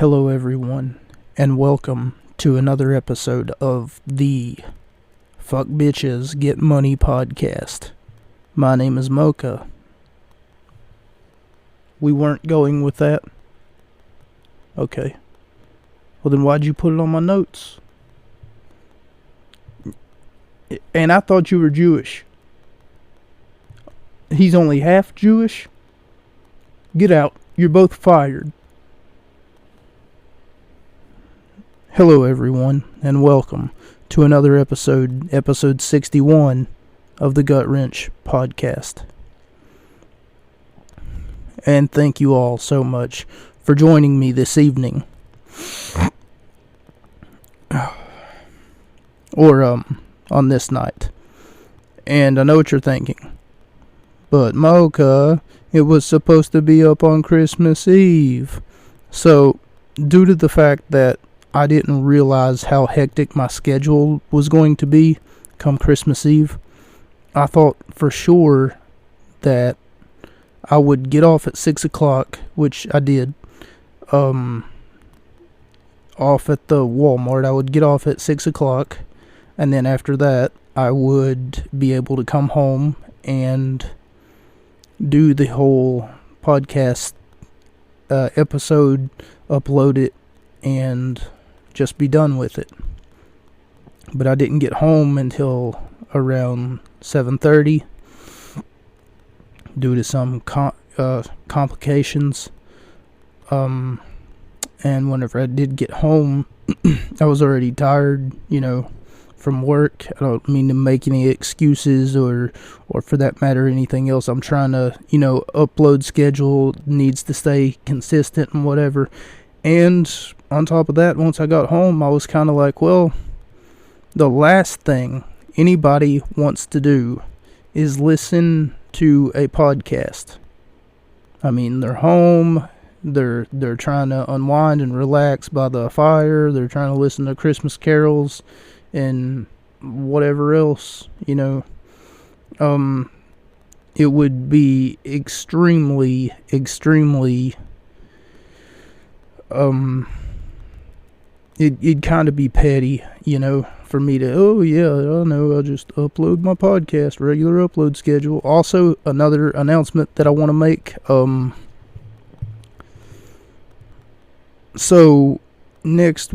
Hello everyone, and welcome to another episode of the Fuck Bitches Get Money podcast. My name is Mocha. We weren't going with that? Okay. Well then why'd you put it on my notes? And I thought you were Jewish. He's only half Jewish? Get out. You're both fired. Hello everyone, and welcome to another episode 61 of the Gut Wrench podcast. And thank you all so much for joining me this evening. Or, on this night. And I know what you're thinking. But Mocha, it was supposed to be up on Christmas Eve. So, due to the fact that I didn't realize how hectic my schedule was going to be come Christmas Eve, I thought for sure that I would get off at 6 o'clock, which I did, off at the Walmart. I would get off at 6 o'clock, and then after that, I would be able to come home and do the whole podcast episode, upload it, and just be done with it. But I didn't get home until around 7:30 due to some complications. And whenever I did get home, I was already tired, from work. I don't mean to make any excuses or for that matter anything else. I'm trying to, upload schedule needs to stay consistent and whatever. And on top of that, once I got home, I was kind of like, well, the last thing anybody wants to do is listen to a podcast. I mean, they're home, they're trying to unwind and relax by the fire, they're trying to listen to Christmas carols and whatever else, it would be extremely it'd kind of be petty, for me to, I'll just upload my podcast, regular upload schedule. Also, another announcement that I want to make, so next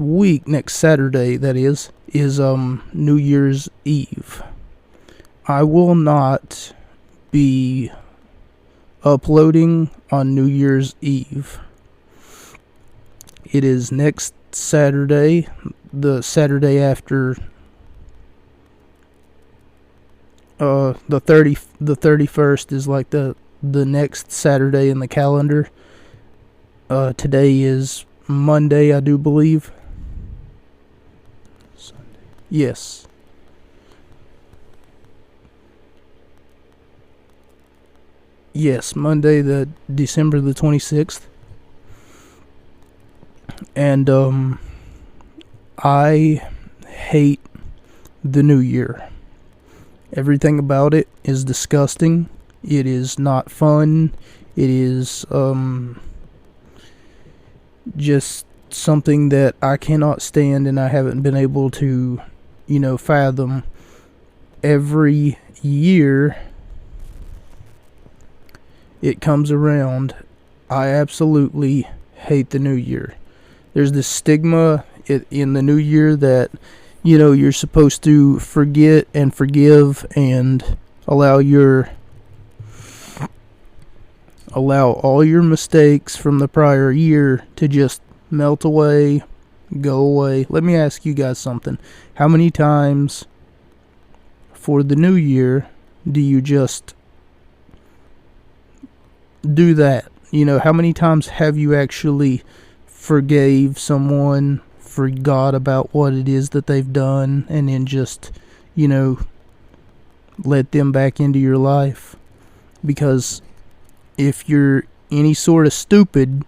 Saturday, that is New Year's Eve. I will not be uploading on New Year's Eve. It is next Saturday, the Saturday after the 31st is like the next Saturday in the calendar. Today is Monday, I do believe. Sunday. Yes. Yes, Monday, the December the 26th. And I hate the new year. Everything about it is disgusting. It is not fun. It is just something that I cannot stand, and I haven't been able to, fathom. Every year it comes around, I absolutely hate the new year. There's this stigma in the new year that, you're supposed to forget and forgive and allow all your mistakes from the prior year to just melt away, go away. Let me ask you guys something. How many times for the new year do you just do that? How many times have you actually forgave someone, forgot about what it is that they've done, and then just, let them back into your life? Because if you're any sort of stupid,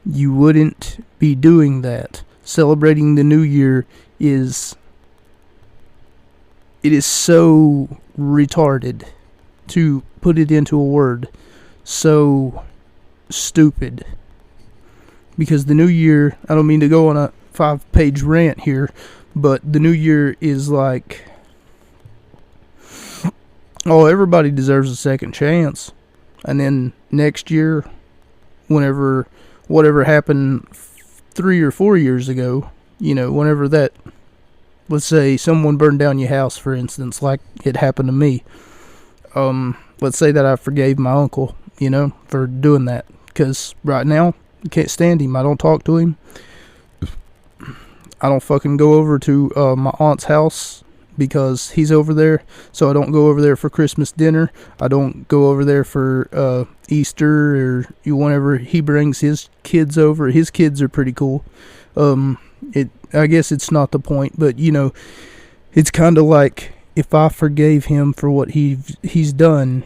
you wouldn't be doing that. Celebrating the new year is so retarded, to put it into a word. So stupid. Because the new year, I don't mean to go on a 5-page rant here, but the new year is like, oh, everybody deserves a second chance. And then next year, whatever happened 3 or 4 years ago, whenever that, let's say someone burned down your house, for instance, like it happened to me. Let's say that I forgave my uncle, for doing that. Because right now, I can't stand him. I don't talk to him. I don't fucking go over to my aunt's house because he's over there. So I don't go over there for Christmas dinner. I don't go over there for Easter or whenever he brings his kids over. His kids are pretty cool. I guess it's not the point, but it's kind of like if I forgave him for what he's done.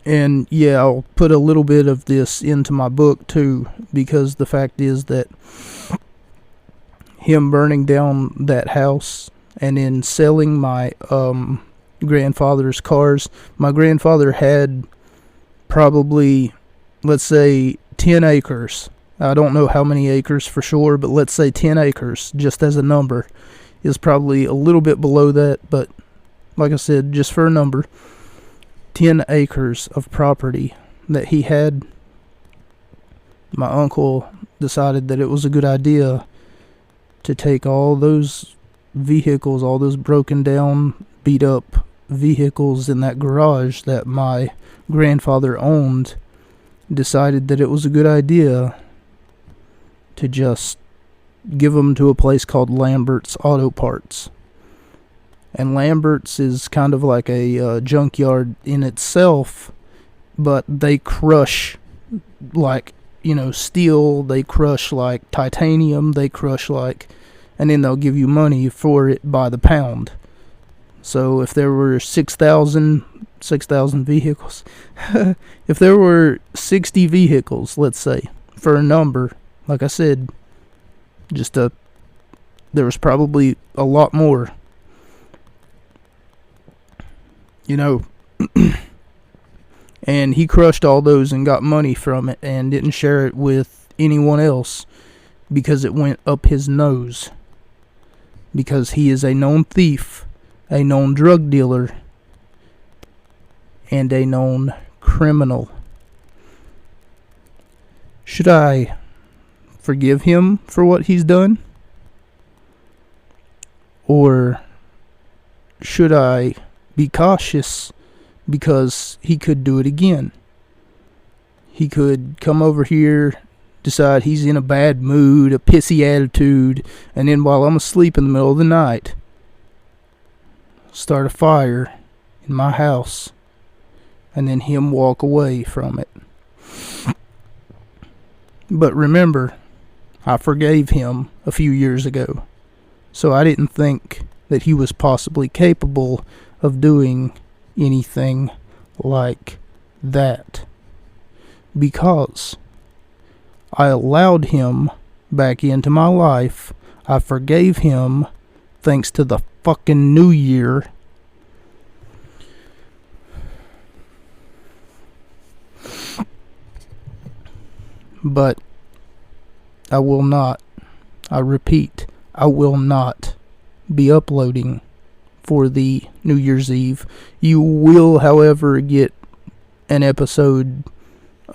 And yeah, I'll put a little bit of this into my book too, because the fact is that him burning down that house and then selling my grandfather's cars. My grandfather had probably, let's say, 10 acres. I don't know how many acres for sure, but let's say 10 acres, just as a number. Is probably a little bit below that, but like I said, just for a number. 10 acres of property that he had. My uncle decided that it was a good idea to take all those vehicles, all those broken down, beat up vehicles in that garage that my grandfather owned, decided that it was a good idea to just give them to a place called Lambert's Auto Parts. And Lambert's is kind of like a junkyard in itself, but they crush like, steel, they crush like titanium, they crush like, and then they'll give you money for it by the pound. So if there were 6,000 vehicles, if there were 60 vehicles, let's say, for a number, like I said, there was probably a lot more. And he crushed all those and got money from it and didn't share it with anyone else because it went up his nose. Because he is a known thief, a known drug dealer, and a known criminal. Should I forgive him for what he's done? Or should I be cautious because he could do it again? He could come over here, decide he's in a bad mood, a pissy attitude, and then while I'm asleep in the middle of the night, start a fire in my house, and then him walk away from it. But remember, I forgave him a few years ago, so I didn't think that he was possibly capable of doing anything like that, because I allowed him back into my life. I forgave him thanks to the fucking new year. But I will not, I repeat, I will not be uploading for the New Year's Eve. You will, however, get an episode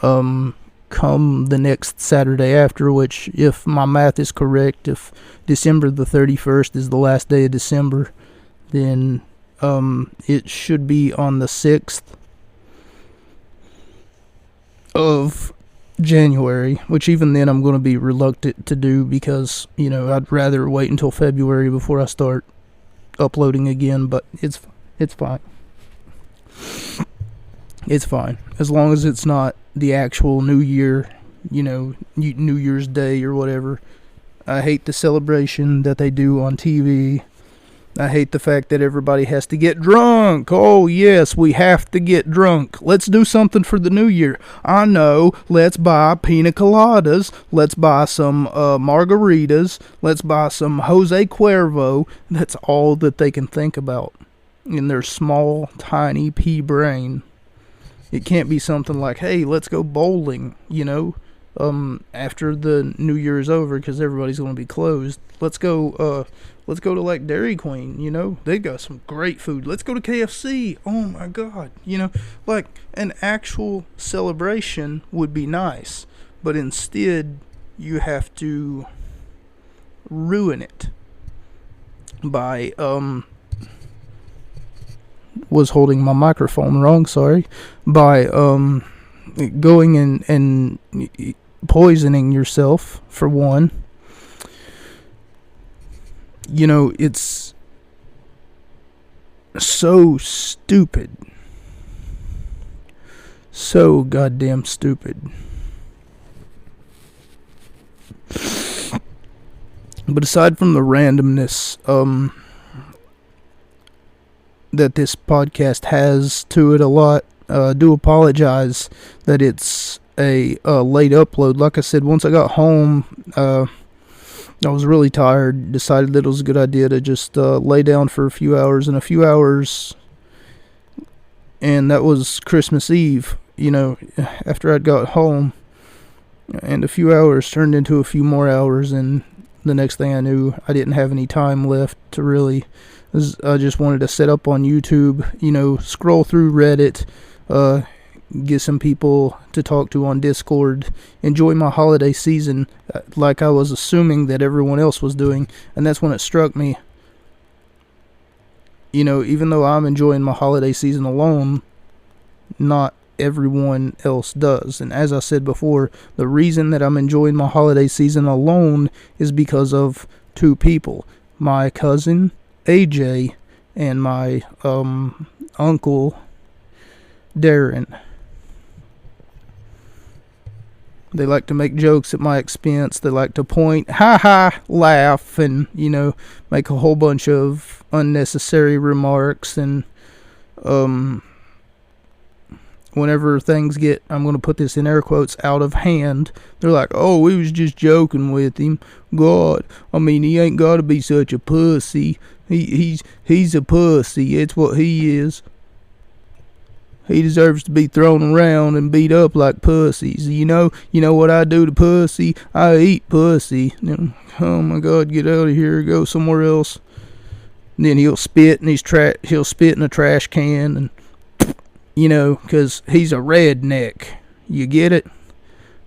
come the next Saturday after, which, if my math is correct, if December the 31st is the last day of December, then it should be on the 6th of January, which even then I'm going to be reluctant to do because, I'd rather wait until February before I start uploading again, but it's fine. It's fine. As long as it's not the actual New Year, New Year's Day or whatever. I hate the celebration that they do on TV. I hate the fact that everybody has to get drunk. Oh, yes, we have to get drunk. Let's do something for the new year. I know. Let's buy pina coladas. Let's buy some margaritas. Let's buy some Jose Cuervo. That's all that they can think about in their small, tiny pea brain. It can't be something like, hey, let's go bowling, after the New Year is over, because everybody's going to be closed. Let's go to like Dairy Queen, they got some great food. Let's go to KFC. Oh my God, like an actual celebration would be nice, but instead you have to ruin it by was holding my microphone wrong, sorry, by going and poisoning yourself, for one. It's so stupid. So goddamn stupid. But aside from the randomness that this podcast has to it a lot, do apologize that it's a late upload. Like I said, once I got home, I was really tired, decided that it was a good idea to just lay down for a few hours, and that was Christmas Eve, after I'd got home, and a few hours turned into a few more hours, and the next thing I knew, I didn't have any time left to really. I just wanted to set up on YouTube, scroll through Reddit, get some people to talk to on Discord, enjoy my holiday season like I was assuming that everyone else was doing. And that's when it struck me, even though I'm enjoying my holiday season alone, not everyone else does. And as I said before, the reason that I'm enjoying my holiday season alone is because of two people: my cousin AJ and my uncle Darren. They like to make jokes at my expense. They like to point, laugh, and make a whole bunch of unnecessary remarks. And whenever things get, I'm going to put this in air quotes, out of hand, they're like, "Oh, we was just joking with him. God, he ain't got to be such a pussy. He's a pussy. It's what he is. He deserves to be thrown around and beat up like pussies. You know what I do to pussy? I eat pussy. Oh my God, get out of here. Go somewhere else." And then he'll spit in he'll spit in a trash can, and because he's a redneck. You get it?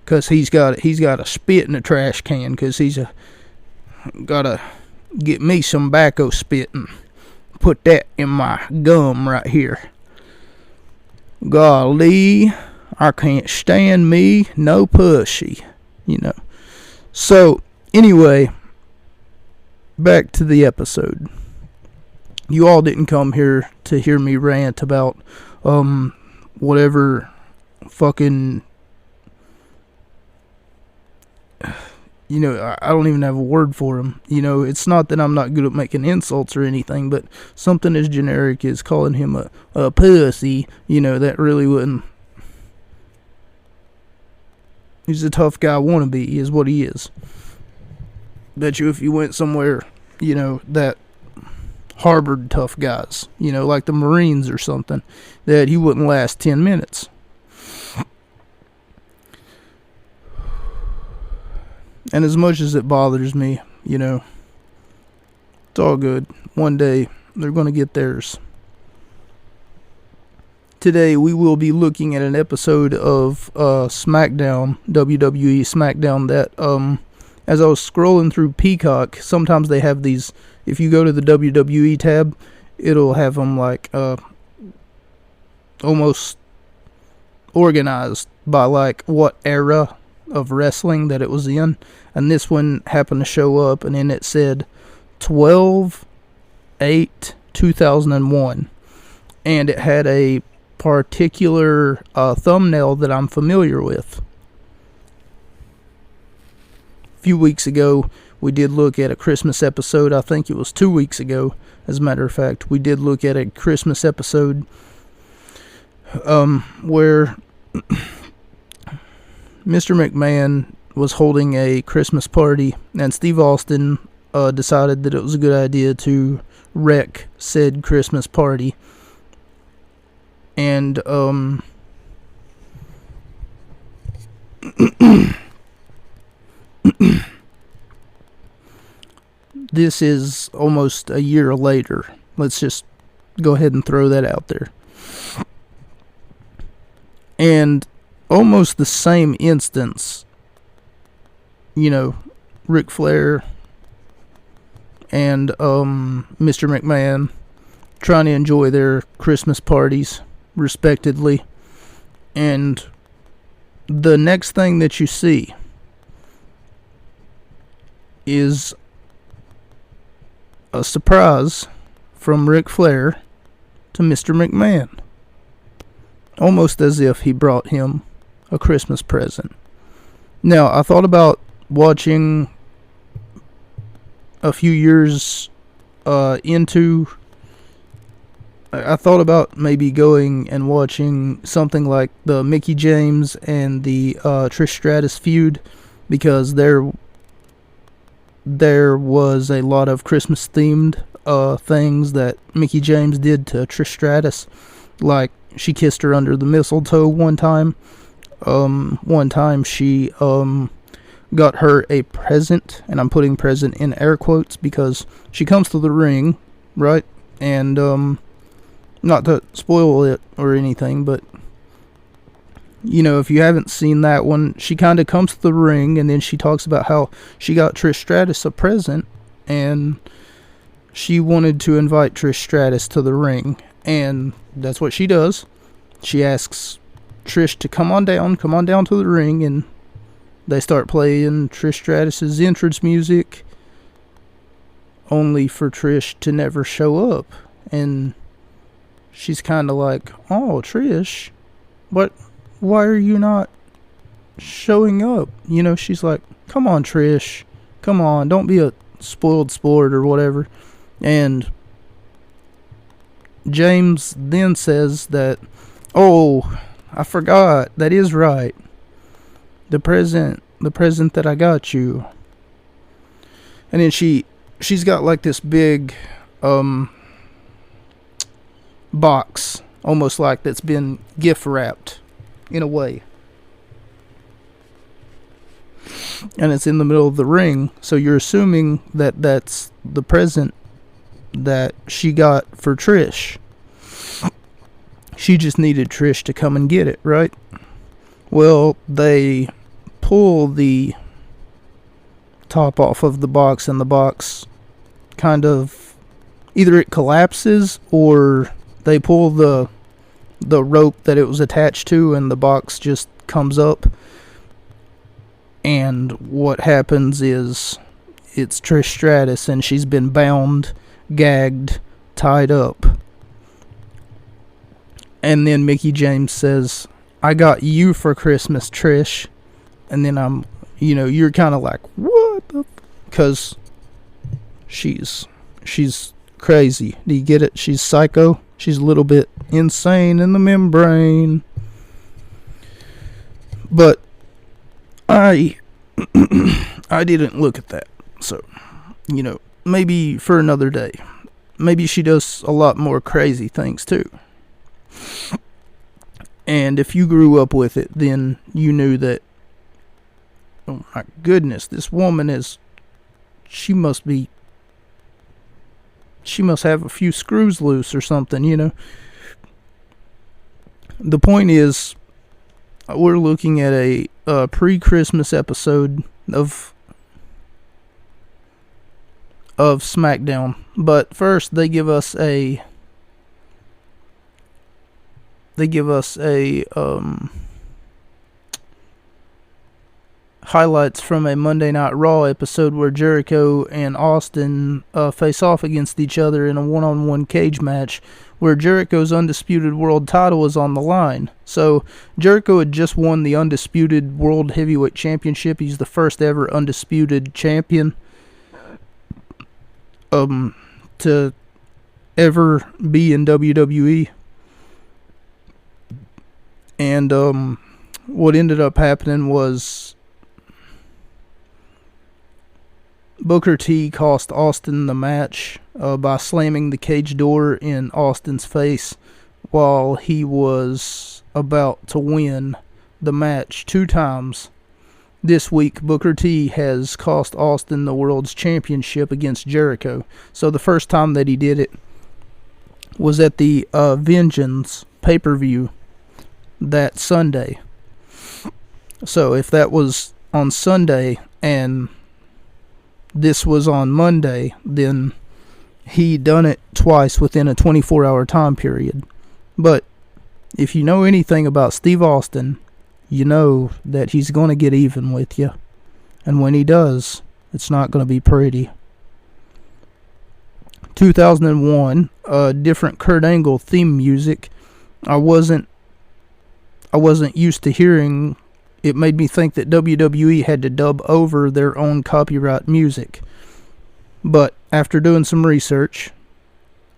Because he's got to spit in a trash can, because he's gotta get me some tobacco spitting. Put that in my gum right here. Golly, I can't stand me no pussy. So, anyway, back to the episode. You all didn't come here to hear me rant about whatever fucking, I don't even have a word for him. It's not that I'm not good at making insults or anything, but something as generic as calling him a pussy, that really wouldn't. He's a tough guy wannabe, is what he is. Bet you if you went somewhere, that harbored tough guys, like the Marines or something, that he wouldn't last 10 minutes. And as much as it bothers me, it's all good. One day, they're going to get theirs. Today, we will be looking at an episode of SmackDown, WWE SmackDown, that, as I was scrolling through Peacock, sometimes they have these, if you go to the WWE tab, it'll have them like, almost organized by like what era of wrestling that it was in, and this one happened to show up, and then it said 12/8/2001, and it had a particular thumbnail that I'm familiar with. A few weeks ago, we did look at a Christmas episode. I think it was 2 weeks ago, as a matter of fact. We did look at a Christmas episode where Mr. McMahon was holding a Christmas party, and Steve Austin decided that it was a good idea to wreck said Christmas party. And this is almost a year later. Let's just go ahead and throw that out there. And almost the same instance, Ric Flair and Mr. McMahon trying to enjoy their Christmas parties respectively. And the next thing that you see is a surprise from Ric Flair to Mr. McMahon. Almost as if he brought him a Christmas present. Now, I thought about watching a few years into... I thought about maybe going and watching something like the Mickie James and the Trish Stratus feud, because there was a lot of Christmas themed things that Mickie James did to Trish Stratus, like she kissed her under the mistletoe one time. One time she got her a present, and I'm putting present in air quotes because she comes to the ring, right? And not to spoil it or anything, but if you haven't seen that one, she kind of comes to the ring and then she talks about how she got Trish Stratus a present and she wanted to invite Trish Stratus to the ring. And that's what she does. She asks Trish to come on down to the ring, and they start playing Trish Stratus's entrance music, only for Trish to never show up. And she's kind of like, "Oh, Trish, why are you not showing up?" She's like, "Come on, Trish. Come on, don't be a spoiled sport," or whatever. And James then says that, "Oh, I forgot. That is right. The present that I got you." And then she's got like this big box, almost like that's been gift wrapped in a way, and it's in the middle of the ring, so you're assuming that that's the present that she got for Trish. She just needed Trish to come and get it, right? Well, they pull the top off of the box, and the box kind of, either it collapses or they pull the rope that it was attached to, and the box just comes up. And what happens is it's Trish Stratus, and she's been bound, gagged, tied up. And then Mickie James says, "I got you for Christmas, Trish." And then you're kind of like, what the? Because she's crazy. Do you get it? She's psycho. She's a little bit insane in the membrane. But I didn't look at that. So, maybe for another day. Maybe she does a lot more crazy things too. And if you grew up with it, then you knew that, oh my goodness, this woman she must have a few screws loose or something, The point is, we're looking at a pre-Christmas episode of SmackDown. But first, they give us a highlights from a Monday Night Raw episode where Jericho and Austin face off against each other in a one-on-one cage match where Jericho's undisputed world title is on the line. So Jericho had just won the undisputed world heavyweight championship. He's the first ever undisputed champion to ever be in WWE. And what ended up happening was Booker T cost Austin the match by slamming the cage door in Austin's face while he was about to win the match 2 times. this week, Booker T has cost Austin the world's championship against Jericho. So the first time that he did it was at the Vengeance pay-per-view that Sunday. So if that was on Sunday and this was on Monday, then he done it twice within a 24-hour time period. But if you know anything about Steve Austin, you know that he's going to get even with you. And when he does, it's not going to be pretty. 2001, different Kurt Angle theme music. I wasn't used to hearing. It made me think that WWE had to dub over their own copyright music. But after doing some research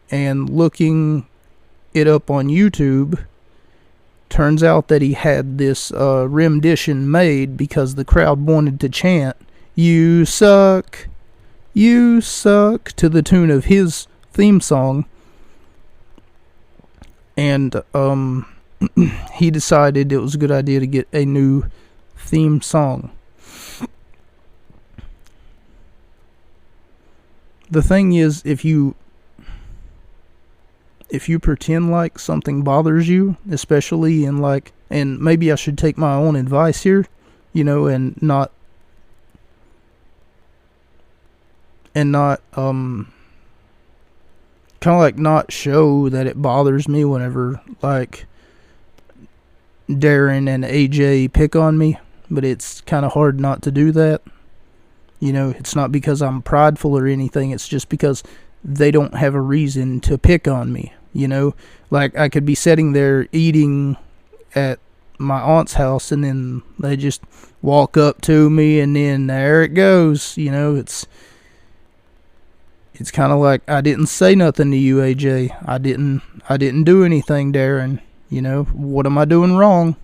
and looking it up on YouTube, turns out that he had this rendition made because the crowd wanted to chant, "You suck, you suck," to the tune of his theme song. And he decided it was a good idea to get a new theme song. The thing is, if you pretend like something bothers you, especially in like, and maybe I should take my own advice here, and not kind of like not show that it bothers me whenever like Darren and AJ pick on me, but it's kind of hard not to do that. It's not because I'm prideful or anything, it's just because they don't have a reason to pick on me, Like, I could be sitting there eating at my aunt's house, and then they just walk up to me, and then there it goes, It's kind of like, I didn't say nothing to you, AJ. I didn't do anything, Darren. What am I doing wrong?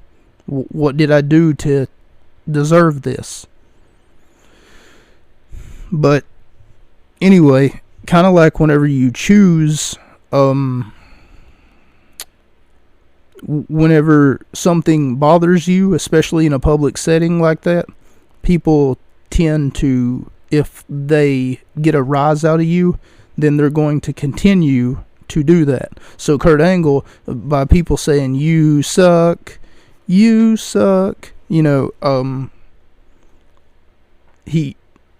What did I do to deserve this? But anyway, kind of like whenever you choose, whenever something bothers you, especially in a public setting like that, people tend to, if they get a rise out of you, then they're going to continue to do that. So Kurt Angle, by people saying, "You suck, you suck,"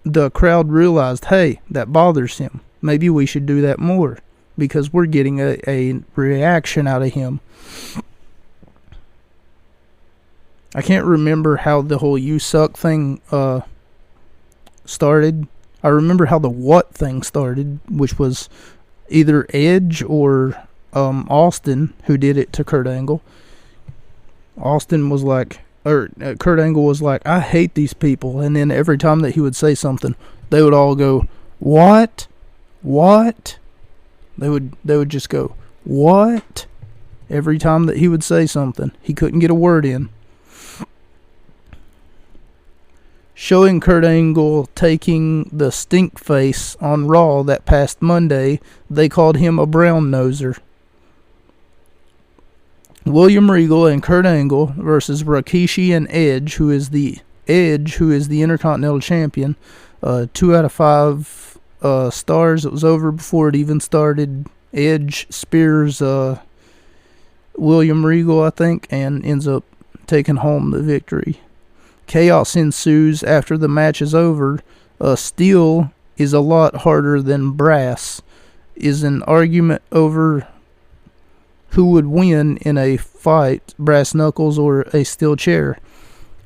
the crowd realized, hey, that bothers him. Maybe we should do that more because we're getting a reaction out of him. I can't remember how the whole "you suck" thing started. I remember how the "what" thing started, which was either Edge or Austin who did it to Kurt Angle. Austin was like, Kurt Angle was like, "I hate these people," and then every time that he would say something, they would all go, "What? What?" They would just go, "What?" Every time that he would say something, he couldn't get a word in. Showing Kurt Angle taking the stink face on Raw that past Monday, they called him a brown noser. William Regal and Kurt Angle versus Rikishi and Edge, who is the Intercontinental Champion. 2 out of 5 stars. It was over before it even started. Edge spears William Regal, I think, and ends up taking home the victory. Chaos ensues after the match is over. Steel is a lot harder than brass. Is an argument over who would win in a fight, brass knuckles or a steel chair.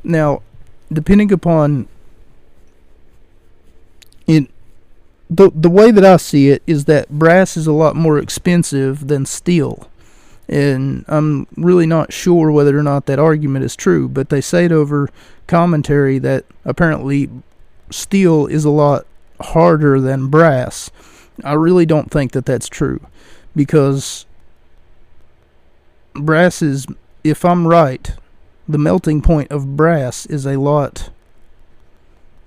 Now, depending upon the way that I see it is that brass is a lot more expensive than steel. And I'm really not sure whether or not that argument is true, but they say it over commentary that apparently steel is a lot harder than brass. I really don't think that that's true, because brass is, if I'm right, the melting point of brass is a lot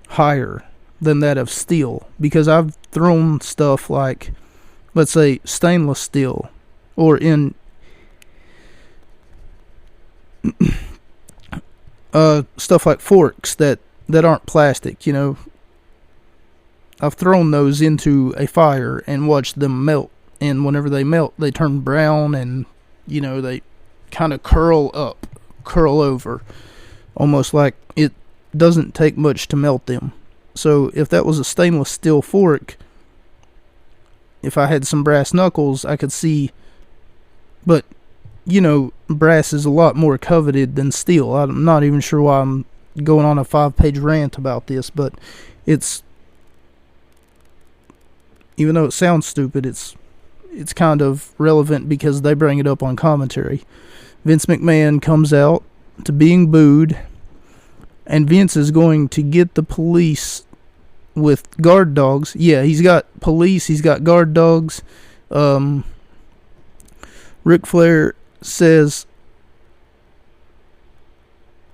higher than that of steel, because I've thrown stuff like, let's say, stainless steel, or in stuff like forks that that aren't plastic, I've thrown those into a fire and watched them melt. And whenever they melt, they turn brown and, they kind of curl over. Almost like it doesn't take much to melt them. So if that was a stainless steel fork, if I had some brass knuckles, I could see. But, brass is a lot more coveted than steel. I'm not even sure why I'm going on a 5-page rant about this, but it's, even though it sounds stupid, it's kind of relevant because they bring it up on commentary. Vince McMahon comes out to being booed, and Vince is going to get the police with guard dogs. Yeah, he's got police, he's got guard dogs. Ric Flair says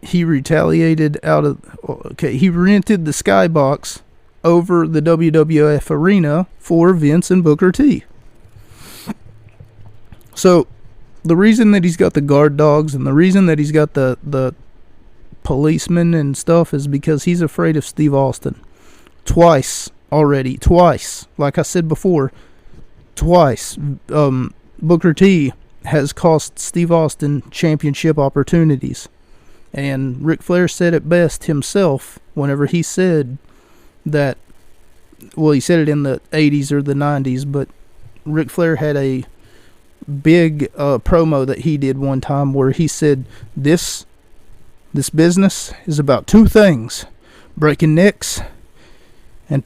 he retaliated he rented the skybox over the WWF arena for Vince and Booker T. So, the reason that he's got the guard dogs and the reason that he's got the policemen and stuff is because he's afraid of Steve Austin. Twice already. Like I said before, twice. Booker T has cost Steve Austin championship opportunities. And Ric Flair said it best himself whenever he said that, well, he said it in the 80s or the 90s, but Ric Flair had a big promo that he did one time where he said, this business is about two things: breaking necks and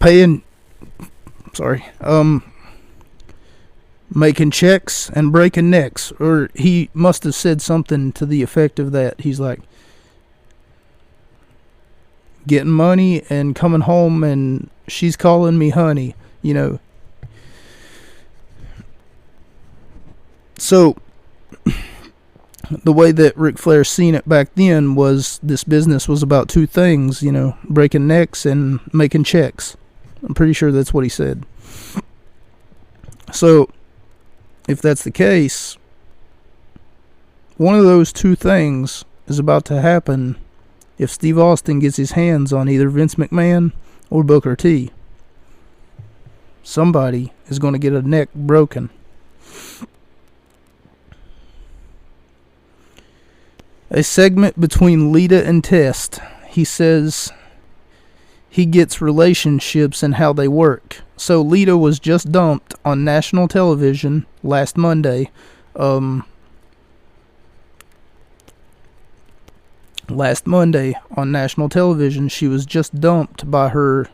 making checks and breaking necks. Or he must have said something to the effect of that. He's like, getting money and coming home and she's calling me honey, So, the way that Ric Flair seen it back then was this business was about two things, breaking necks and making checks. I'm pretty sure that's what he said. So, if that's the case, one of those two things is about to happen if Steve Austin gets his hands on either Vince McMahon or Booker T. Somebody is going to get a neck broken. A segment between Lita and Test. He says he gets relationships and how they work. So Lita was just dumped on national television last Monday. Last Monday on national television, she was just dumped by her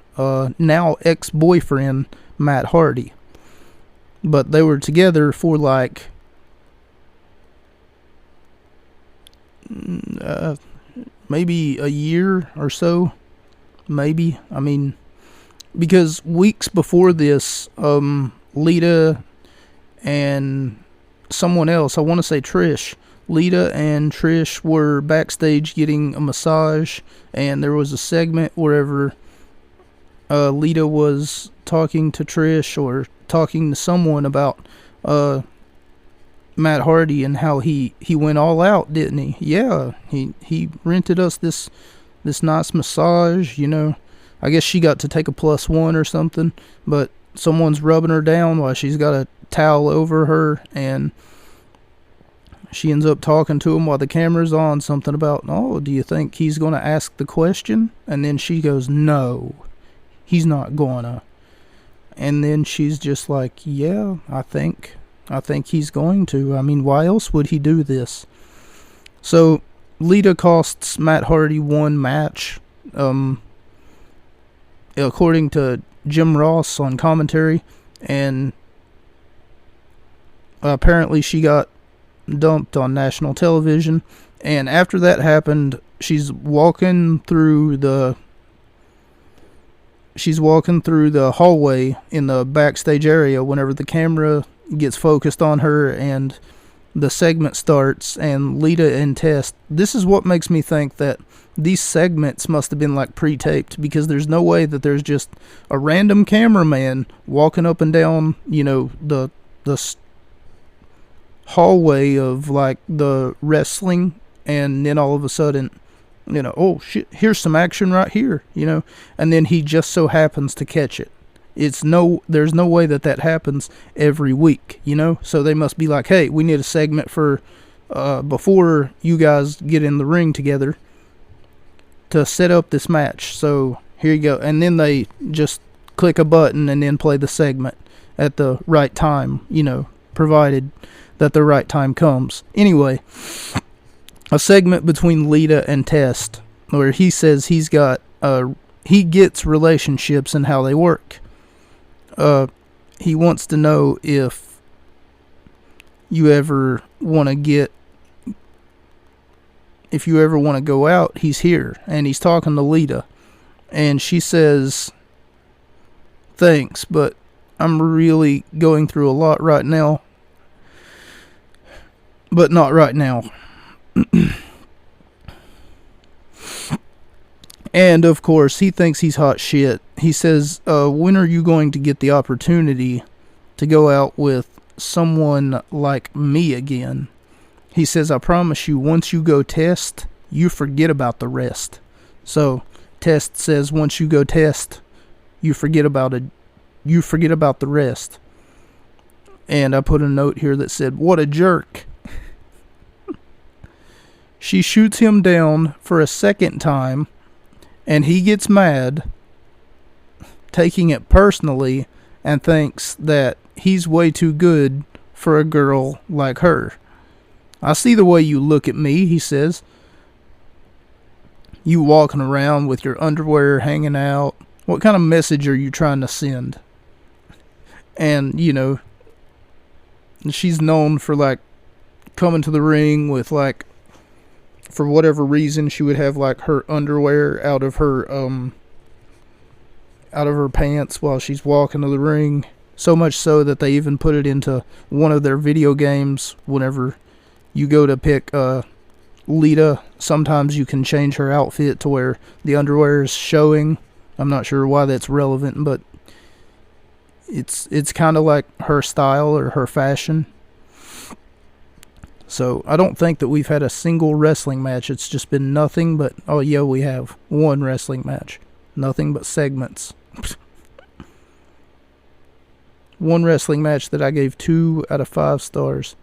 now ex-boyfriend, Matt Hardy. But they were together for maybe a year or so. Maybe. I mean, because weeks before this, Lita and someone else, I want to say Trish, Lita and Trish were backstage getting a massage, and there was a segment wherever Lita was talking to Trish or talking to someone about Matt Hardy and how he went all out, didn't he? Yeah, he rented us this nice massage, I guess she got to take a +1 or something, but someone's rubbing her down while she's got a towel over her, and she ends up talking to him while the camera's on, something about, oh, do you think he's going to ask the question? And then she goes, no, he's not gonna. And then she's just like, yeah, I think he's going to. I mean, why else would he do this? So Lita costs Matt Hardy one match, according to Jim Ross on commentary, and apparently she got dumped on national television. And after that happened, she's walking through the hallway in the backstage area whenever the camera gets focused on her and the segment starts, and Lita and Test. This is what makes me think that these segments must have been pre-taped, because there's no way that there's just a random cameraman walking up and down, the hallway of the wrestling, and then all of a sudden Oh shit, here's some action right here, and then he just so happens to catch it. There's no way that happens every week, so they must be like, hey, we need a segment for before you guys get in the ring together to set up this match, so here you go. And then they just click a button and then play the segment at the right time, provided that the right time comes. Anyway, a segment between Lita and Test, where he says he gets relationships and how they work. He wants to know if you ever want to go out, he's here. And he's talking to Lita. And she says, thanks, but I'm really going through a lot right now. But not right now. And of course, he thinks he's hot shit. He says, when are you going to get the opportunity to go out with someone like me again? He says, I promise you, once you go Test, you forget about the rest. So Test says, once you go Test, you forget about the rest. And I put a note here that said, what a jerk. She shoots him down for a second time, and he gets mad, taking it personally, and thinks that he's way too good for a girl like her. I see the way you look at me, he says. You walking around with your underwear hanging out. What kind of message are you trying to send? And, she's known for, coming to the ring with, for whatever reason, she would have, her underwear out of her pants while she's walking to the ring. So much so that they even put it into one of their video games. Whenever you go to pick Lita, sometimes you can change her outfit to where the underwear is showing. I'm not sure why that's relevant, but it's kind of like her style or her fashion. So I don't think that we've had a single wrestling match. It's just been nothing but, oh yeah, we have one wrestling match. Nothing but segments. One wrestling match that I gave 2 out of 5 stars.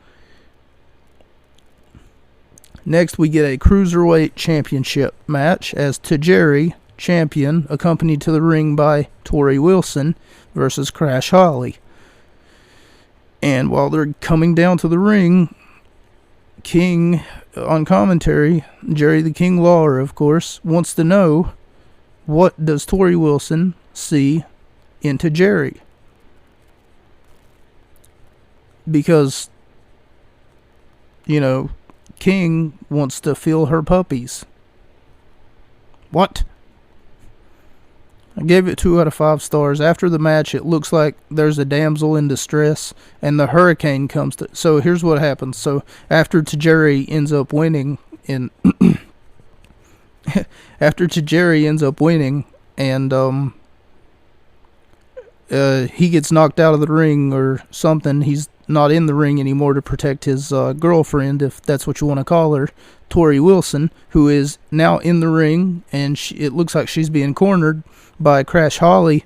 Next, we get a Cruiserweight Championship match as Tajiri, champion, accompanied to the ring by Tori Wilson, versus Crash Holly. And while they're coming down to the ring, King, on commentary, Jerry the King Lawler, of course, wants to know, what does Tori Wilson see in Tajiri? Because, King wants to feel her puppies. What? I gave it 2 out of 5 stars. After the match, it looks like there's a damsel in distress, and the hurricane comes to... So here's what happens. So after Tajiri ends up winning, and he gets knocked out of the ring or something. He's not in the ring anymore to protect his girlfriend, if that's what you want to call her, Tori Wilson, who is now in the ring, and it looks like she's being cornered by Crash Holly,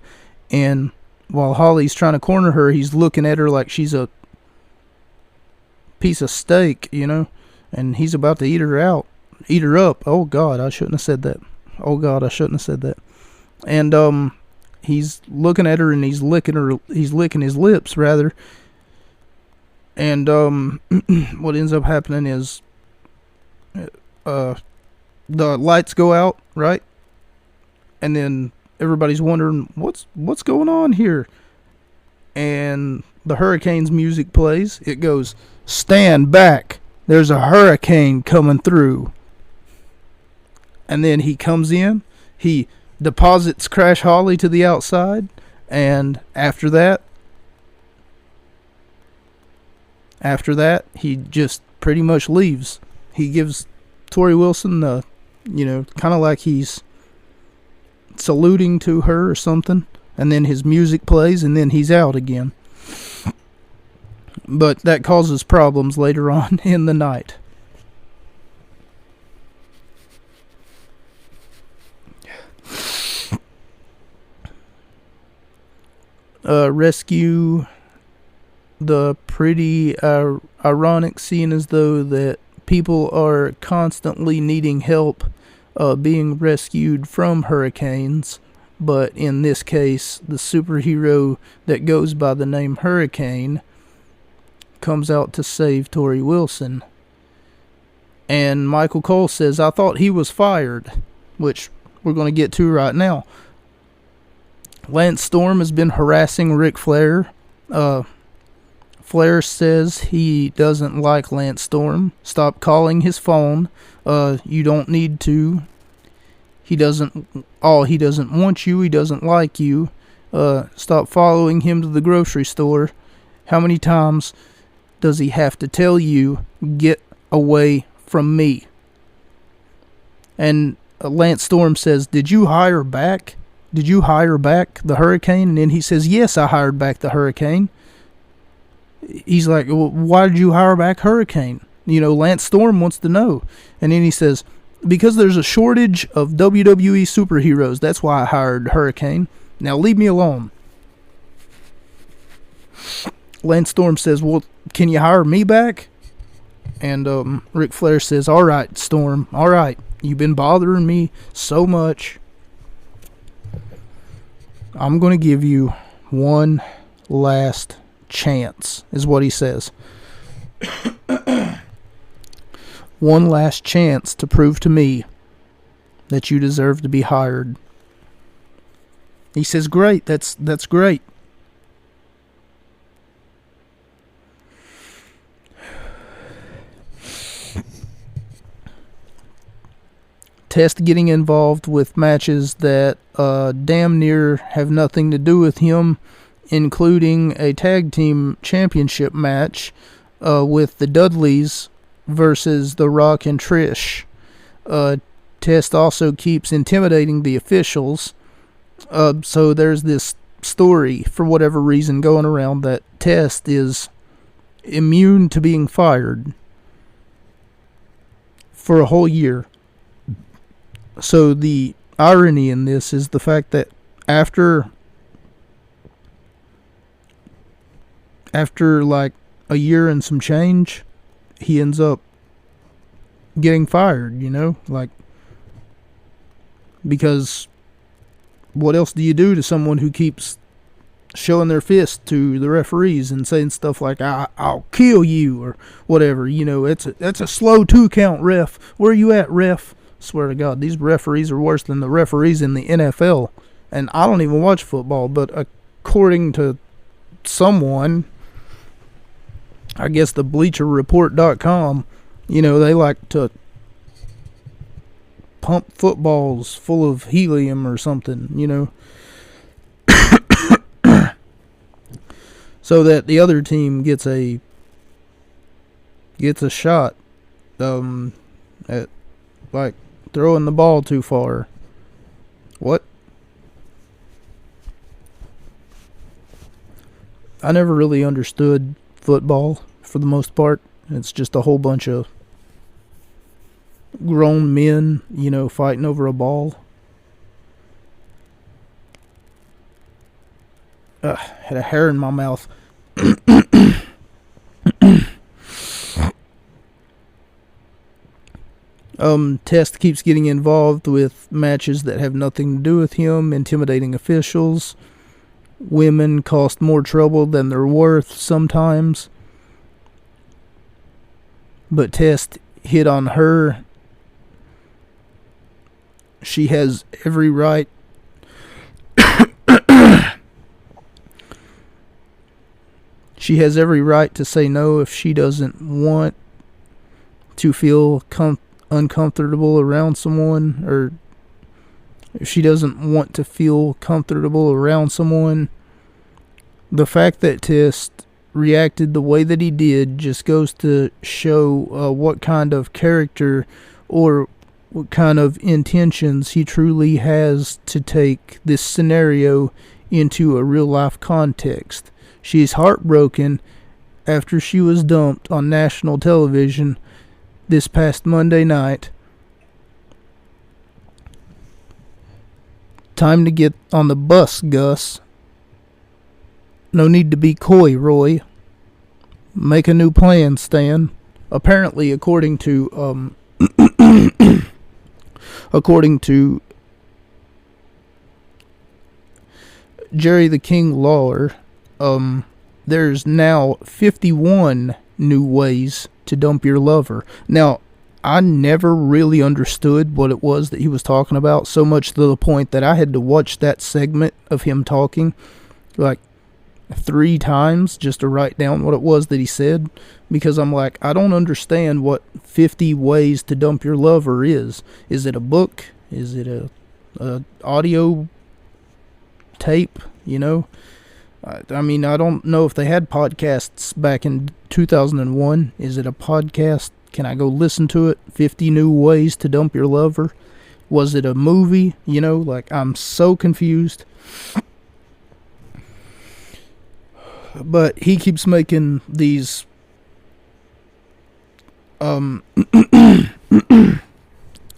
and while Holly's trying to corner her, he's looking at her like she's a piece of steak, and he's about to eat her up. Oh God, I shouldn't have said that. And he's looking at her and he's licking his lips rather. And what ends up happening is the lights go out, right? And then everybody's wondering what's going on here. And the Hurricanes music plays. It goes, "Stand back. There's a hurricane coming through." And then he comes in. He deposits Crash Holly to the outside, and after that, he just pretty much leaves. He gives Tori Wilson the, kind of like he's saluting to her or something, and then his music plays, and then he's out again. But that causes problems later on in the night. rescue the pretty ironic scene as though that people are constantly needing help being rescued from hurricanes, but in this case, the superhero that goes by the name Hurricane comes out to save Tori Wilson. And Michael Cole says, I thought he was fired, which we're going to get to right now. Lance Storm has been harassing Ric Flair. Flair says he doesn't like Lance Storm. Stop calling his phone. You don't need to. He doesn't want you. He doesn't like you. Stop following him to the grocery store. How many times does he have to tell you, get away from me? And Lance Storm says, did you hire back? Did you hire back the Hurricane? And then he says, yes, I hired back the Hurricane. He's like, well, why did you hire back Hurricane? Lance Storm wants to know. And then he says, because there's a shortage of WWE superheroes. That's why I hired Hurricane. Now leave me alone. Lance Storm says, well, can you hire me back? And Ric Flair says, all right, Storm, all right. You've been bothering me so much. I'm going to give you one last chance, is what he says. One last chance to prove to me that you deserve to be hired. He says, great, that's great. Test getting involved with matches that damn near have nothing to do with him, including a tag team championship match with the Dudleys versus The Rock and Trish. Test also keeps intimidating the officials. So there's this story, for whatever reason, going around that Test is immune to being fired for a whole year. So the irony in this is the fact that after like a year and some change, he ends up getting fired, like, because what else do you do to someone who keeps showing their fist to the referees and saying stuff like, I'll kill you, or whatever, that's a slow 2 count, ref. Where are you at, ref? Swear to God, these referees are worse than the referees in the NFL. And I don't even watch football, but according to someone, I guess the BleacherReport.com, they like to pump footballs full of helium or something, so that the other team gets a shot at, like, throwing the ball too far. What? I never really understood football, for the most part. It's just a whole bunch of grown men, fighting over a ball. Had a hair in my mouth. Test keeps getting involved with matches that have nothing to do with him, intimidating officials. Women cost more trouble than they're worth sometimes. But Test hit on her. She has every right. She has every right to say no if she doesn't want to feel uncomfortable around someone, or if she doesn't want to feel comfortable around someone. The fact that Test reacted the way that he did just goes to show what kind of character or what kind of intentions he truly has to take this scenario into a real life context. She's heartbroken after she was dumped on national television this past Monday night. Time to get on the bus, Gus. No need to be coy, Roy. Make a new plan, Stan. Apparently, according to according to Jerry the King Lawler, there's now 51 new ways to dump your lover. Now, I never really understood what it was that he was talking about, so much to the point that I had to watch that segment of him talking like 3 times just to write down what it was that he said, because I'm like, I don't understand what 50 ways to dump your lover is. Is it a book? Is it a audio tape? You know, I mean, I don't know if they had podcasts back in 2001. Is it a podcast? Can I go listen to it? 50 new ways to dump your lover? Was it a movie? You know, like, I'm so confused. But he keeps making these one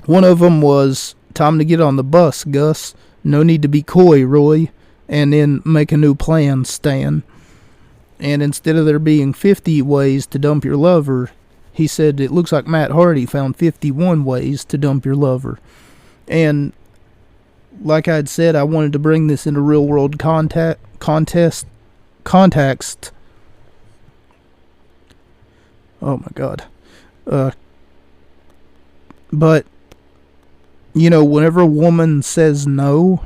of them was, time to get on the bus, Gus. No need to be coy, Roy. And then make a new plan, Stan. And instead of there being 50 ways to dump your lover, he said it looks like Matt Hardy found 51 ways to dump your lover. And like I'd said, I wanted to bring this into real world context. Oh my God. But, you know, whenever a woman says no,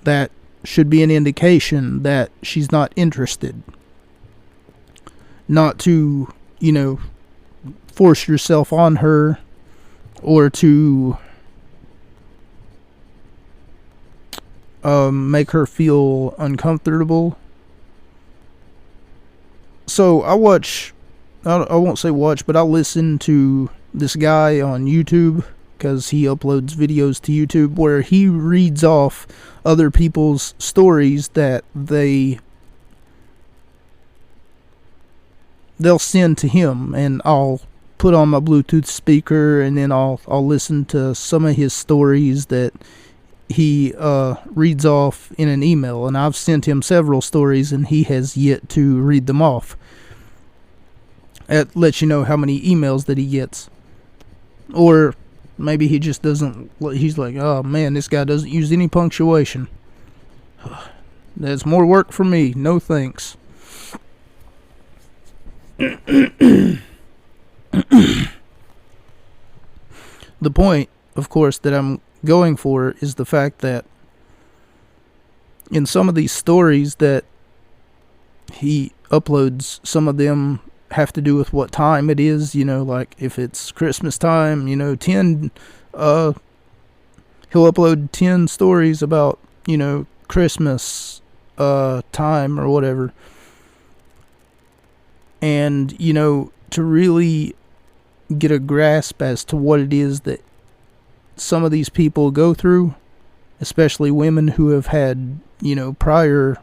that should be an indication that she's not interested. Not to, you know, force yourself on her, or to make her feel uncomfortable. So I won't say watch, but I listen to this guy on YouTube, because he uploads videos to YouTube where he reads off other people's stories that they'll send to him, and I'll put on my Bluetooth speaker, and then I'll listen to some of his stories that he reads off in an email. And I've sent him several stories, and he has yet to read them off. It lets you know how many emails that he gets. Or maybe he just doesn't, he's like, oh man, this guy doesn't use any punctuation. That's more work for me. No thanks. The point, of course, that I'm going for is the fact that in some of these stories that he uploads, some of them have to do with what time it is, you know, like if it's Christmas time, you know, he'll upload 10 stories about, you know, Christmas time or whatever. And, you know, to really get a grasp as to what it is that some of these people go through, especially women who have had, you know, prior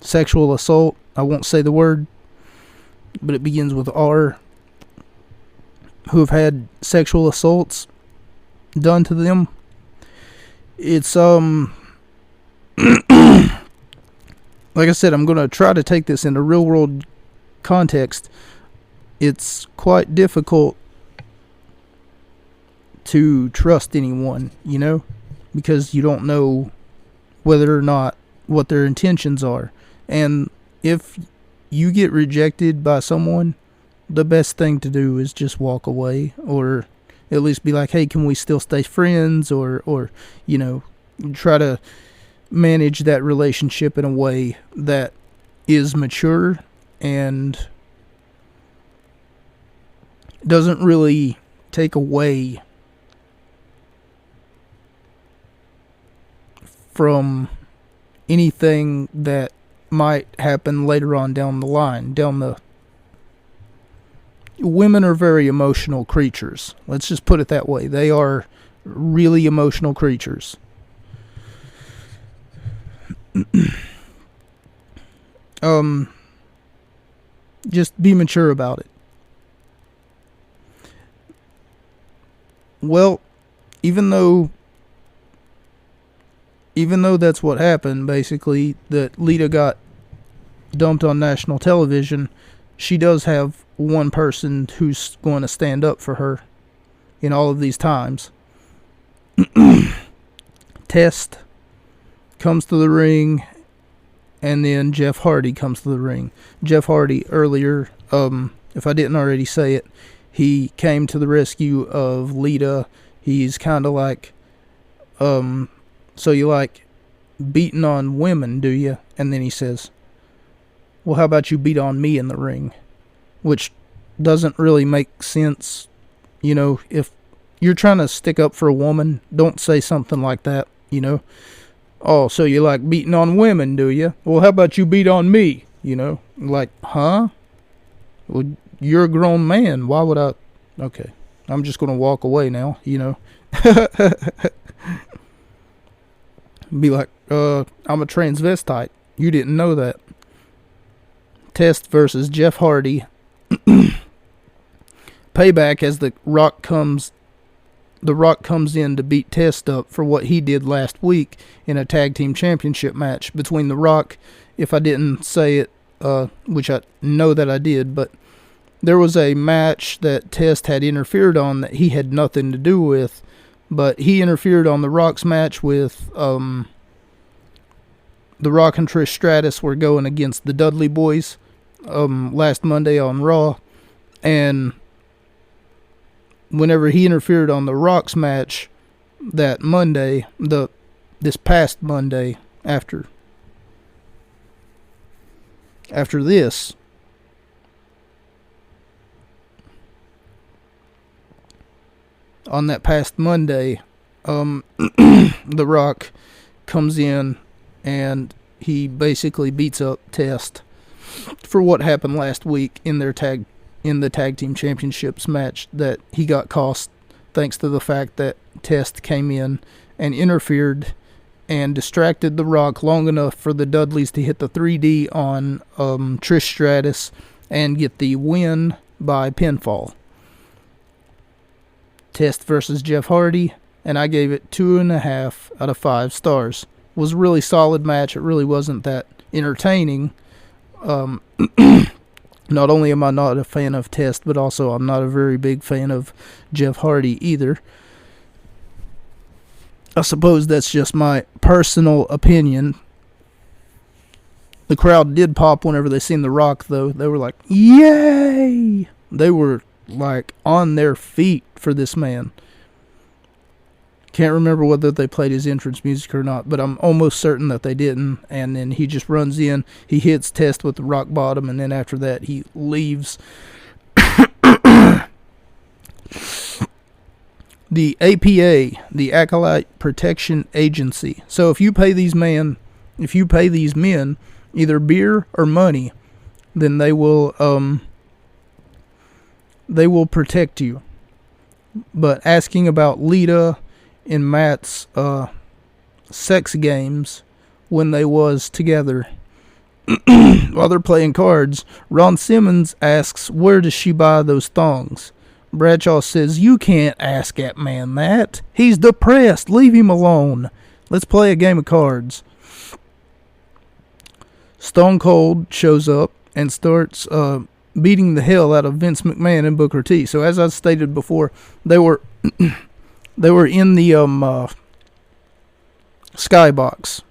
sexual assault. I won't say the word, but it begins with R. Who have had sexual assaults done to them. It's like I said, I'm going to try to take this into real world context. It's quite difficult to trust anyone, you know, because you don't know whether or not what their intentions are. And if you get rejected by someone, the best thing to do is just walk away, or at least be like, hey, can we still stay friends, or you know, try to manage that relationship in a way that is mature and doesn't really take away from anything that might happen later on down the line. Women are very emotional creatures. Let's just put it that way. They are really emotional creatures. Just be mature about it. Well, even though even though that's what happened, basically, that Lita got dumped on national television, she does have one person who's going to stand up for her in all of these times. Test comes to the ring, and then Jeff Hardy comes to the ring. Jeff Hardy earlier, if I didn't already say it, he came to the rescue of Lita. He's kind of like, so you like beating on women, do you? And then he says, well, how about you beat on me in the ring? Which doesn't really make sense. You know, if you're trying to stick up for a woman, don't say something like that, you know. Oh, so you like beating on women, do you? Well, how about you beat on me? You know, like, huh? Well, you're a grown man. Why would I? Okay, I'm just going to walk away now, you know. Be like, I'm a transvestite. You didn't know that. Test versus Jeff Hardy. Payback as The Rock comes in to beat Test up for what he did last week in a tag team championship match between The Rock, if I didn't say it, which I know that I did, but there was a match that Test had interfered on that he had nothing to do with, but he interfered on The Rock's match with The Rock and Trish Stratus were going against the Dudley Boys last Monday on Raw, and whenever he interfered on The Rock's match that Monday, this past Monday after this, on that past Monday, The Rock comes in and he basically beats up Test for what happened last week in the tag team championships match that he got cost thanks to the fact that Test came in and interfered and distracted The Rock long enough for the Dudleys to hit the 3D on Trish Stratus and get the win by pinfall. Test versus Jeff Hardy, and I gave it 2.5 out of 5 stars. It was a really solid match. It really wasn't that entertaining. Not only am I not a fan of Test, but also I'm not a very big fan of Jeff Hardy either. I suppose that's just my personal opinion. The crowd did pop whenever they seen The Rock, though. They were like, yay! They were like on their feet for this man. Can't remember whether they played his entrance music or not, but I'm almost certain that they didn't. And then he just runs in, he hits Test with the rock bottom, and then after that he leaves. The APA, the Acolyte Protection Agency. So if you pay these men either beer or money, then they will protect you. But asking about Lita in Matt's sex games when they was together while they're playing cards, Ron Simmons asks, where does she buy those thongs? Bradshaw says, you can't ask that man that. He's depressed. Leave him alone. Let's play a game of cards. Stone Cold shows up and starts beating the hell out of Vince McMahon and Booker T. So as I stated before, they were in the skybox,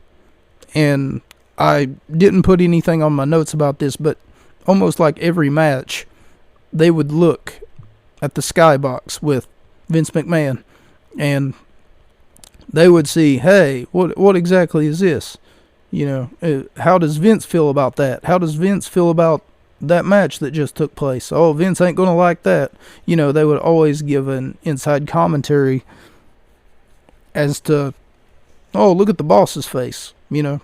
and I didn't put anything on my notes about this, but almost like every match, they would look at the skybox with Vince McMahon, and they would see, hey, what exactly is this? You know, how does Vince feel about that? How does Vince feel about that match that just took place? Oh, Vince ain't gonna like that. You know, they would always give an inside commentary as to, oh, look at the boss's face. You know,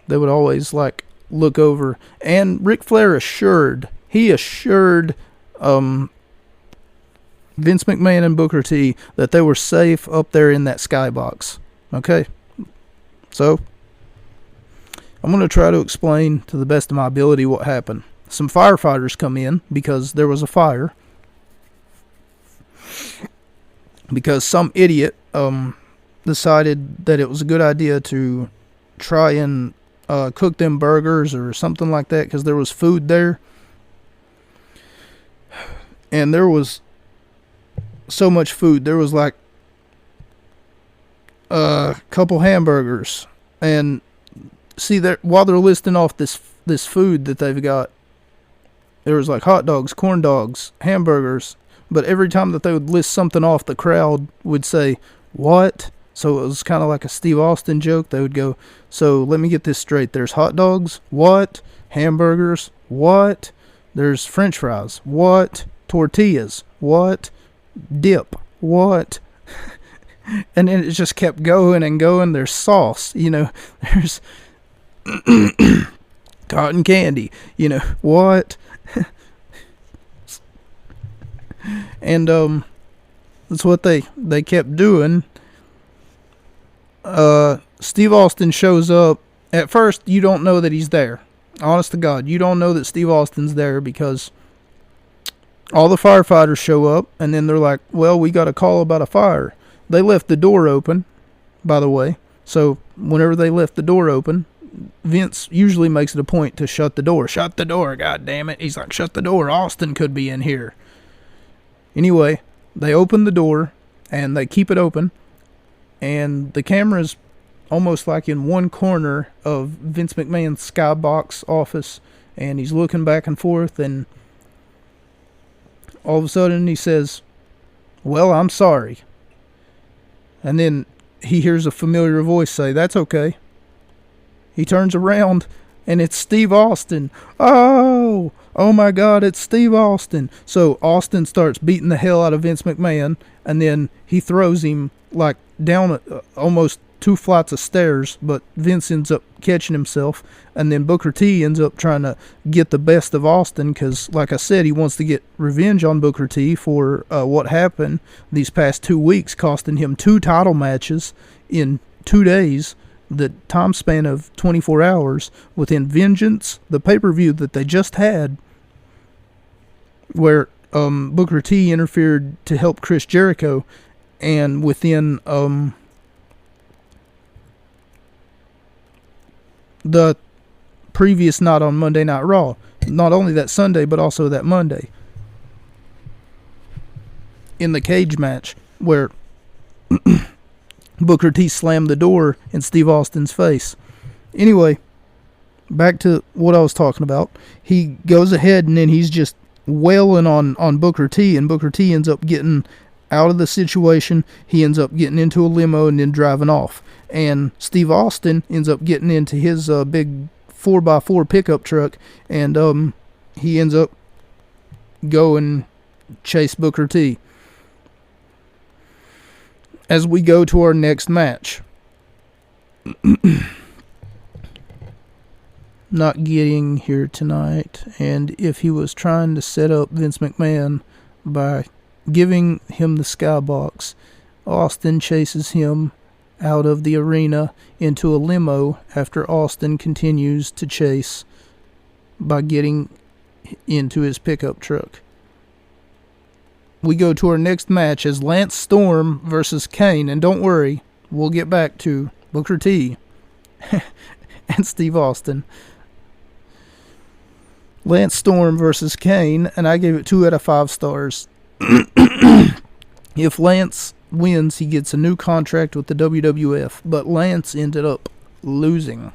they would always like look over, and Ric Flair assured Vince McMahon and Booker T that they were safe up there in that skybox. Okay, so I'm going to try to explain to the best of my ability what happened. Some firefighters come in because there was a fire. Because some idiot decided that it was a good idea to try and cook them burgers or something like that, because there was food there. And there was so much food. There was like a couple hamburgers. And see, while they're listing off this food that they've got, there was like hot dogs, corn dogs, hamburgers. But every time that they would list something off, the crowd would say, "What?" So it was kind of like a Steve Austin joke. They would go, "So let me get this straight. There's hot dogs. What? Hamburgers. What? There's French fries. What? Tortillas. What? Dip. What?" And then it just kept going and going. There's sauce. There's cotton candy. What? And that's what they kept doing. Steve Austin shows up. At first, you don't know that he's there. Honest to God, you don't know that Steve Austin's there, because all the firefighters show up, and then they're like, "Well, we got a call about a fire." They left the door open, by the way. So whenever they left the door open, Vince usually makes it a point to shut the door. "Shut the door, God damn it!" He's like, "Shut the door. Austin could be in here." Anyway, they open the door, and they keep it open, and the camera's almost like in one corner of Vince McMahon's skybox office, and he's looking back and forth, and all of a sudden he says, "Well, I'm sorry." And then he hears a familiar voice say, "That's okay." He turns around, and it's Steve Austin. Oh my God, it's Steve Austin. So Austin starts beating the hell out of Vince McMahon, and then he throws him like down almost 2 flights of stairs, but Vince ends up catching himself, and then Booker T ends up trying to get the best of Austin, because like I said, he wants to get revenge on Booker T for what happened these past 2 weeks, costing him 2 title matches in 2 days, the time span of 24 hours, within Vengeance, the pay-per-view that they just had, where Booker T interfered to help Chris Jericho, and within the previous night on Monday Night Raw. Not only that Sunday, but also that Monday, in the cage match, where Booker T slammed the door in Steve Austin's face. Anyway, back to what I was talking about. He goes ahead, and then he's just wailing on Booker T, and Booker T ends up getting out of the situation. He ends up getting into a limo and then driving off. And Steve Austin ends up getting into his big 4x4 pickup truck, and he ends up going chase Booker T. As we go to our next match, not getting here tonight, and if he was trying to set up Vince McMahon by giving him the skybox, Austin chases him out of the arena into a limo after Austin continues to chase by getting into his pickup truck. We go to our next match as Lance Storm versus Kane, and don't worry, we'll get back to Booker T and Steve Austin. Lance Storm versus Kane, and I gave it 2 out of 5 stars. If Lance wins, he gets a new contract with the WWF, but Lance ended up losing.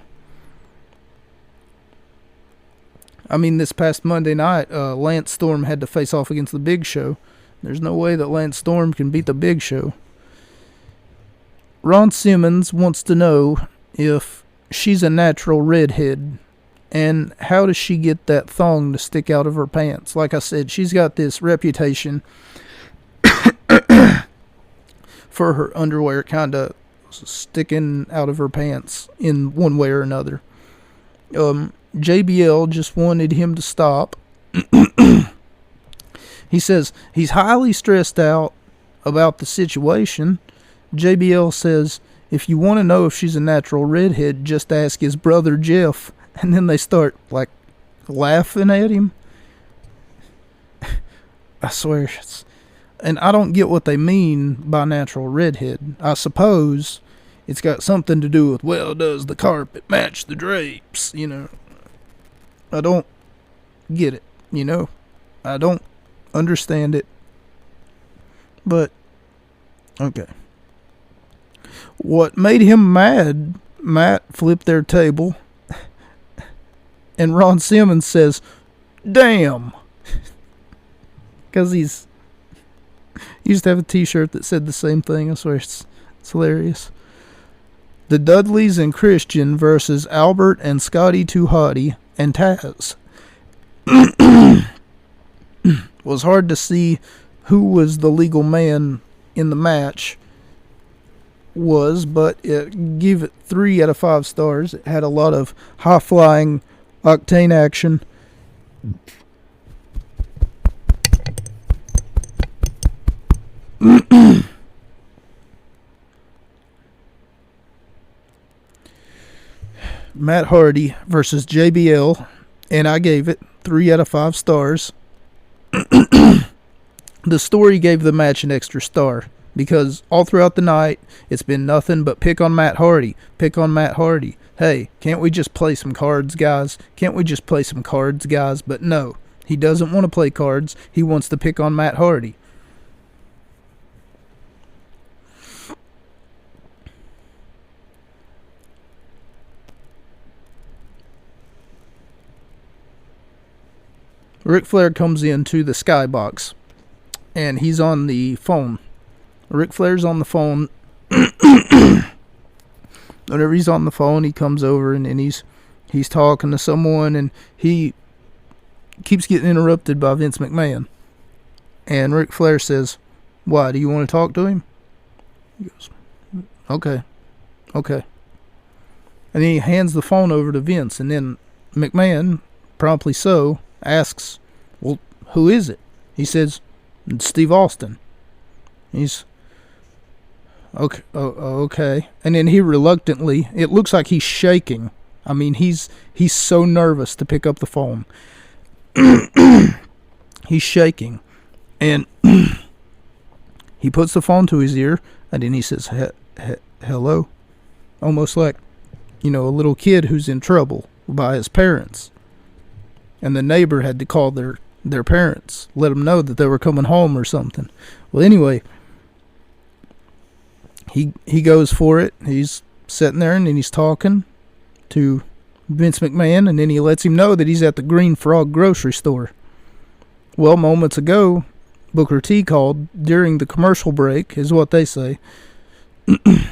I mean, this past Monday night, Lance Storm had to face off against the Big Show. There's no way that Lance Storm can beat the Big Show. Ron Simmons wants to know if she's a natural redhead, and how does she get that thong to stick out of her pants? Like I said, she's got this reputation for her underwear kind of sticking out of her pants in one way or another. JBL just wanted him to stop. He says he's highly stressed out about the situation. JBL says, if you want to know if she's a natural redhead, just ask his brother Jeff. And then they start like laughing at him. I swear, And I don't get what they mean by natural redhead. I suppose it's got something to do with, well, does the carpet match the drapes? I don't get it, I don't understand it. But, okay. What made him mad, Matt flipped their table, and Ron Simmons says, damn. Because he used to have a t-shirt that said the same thing. I swear it's hilarious. The Dudleys and Christian versus Albert and Scotty Too Hottie and Taz. Was hard to see who was the legal man in the match but it gave it 3 out of 5 stars. It had a lot of high-flying octane action. Matt Hardy versus JBL, and I gave it 3 out of 5 stars. The story gave the match an extra star because all throughout the night it's been nothing but pick on Matt Hardy, pick on Matt Hardy. Hey, can't we just play some cards, guys? Can't we just play some cards, guys? But no, he doesn't want to play cards. He wants to pick on Matt Hardy. Ric Flair comes into the skybox, and he's on the phone. Ric Flair's on the phone. Whenever he's on the phone, he comes over and he's talking to someone, and he keeps getting interrupted by Vince McMahon. And Ric Flair says, "Why, do you want to talk to him?" He goes, Okay. And then he hands the phone over to Vince, and then McMahon, promptly so, asks, "Well, who is it?" He says, "It's Steve Austin." He's okay. And then he reluctantly, it looks like he's shaking. I mean, he's so nervous to pick up the phone. He's shaking. And he puts the phone to his ear, and then he says, hello. Almost like, a little kid who's in trouble by his parents. And the neighbor had to call their parents, let them know that they were coming home or something. Well, anyway, he goes for it. He's sitting there and then he's talking to Vince McMahon, and then he lets him know that he's at the Green Frog grocery store. Well, moments ago, Booker T called during the commercial break, is what they say. They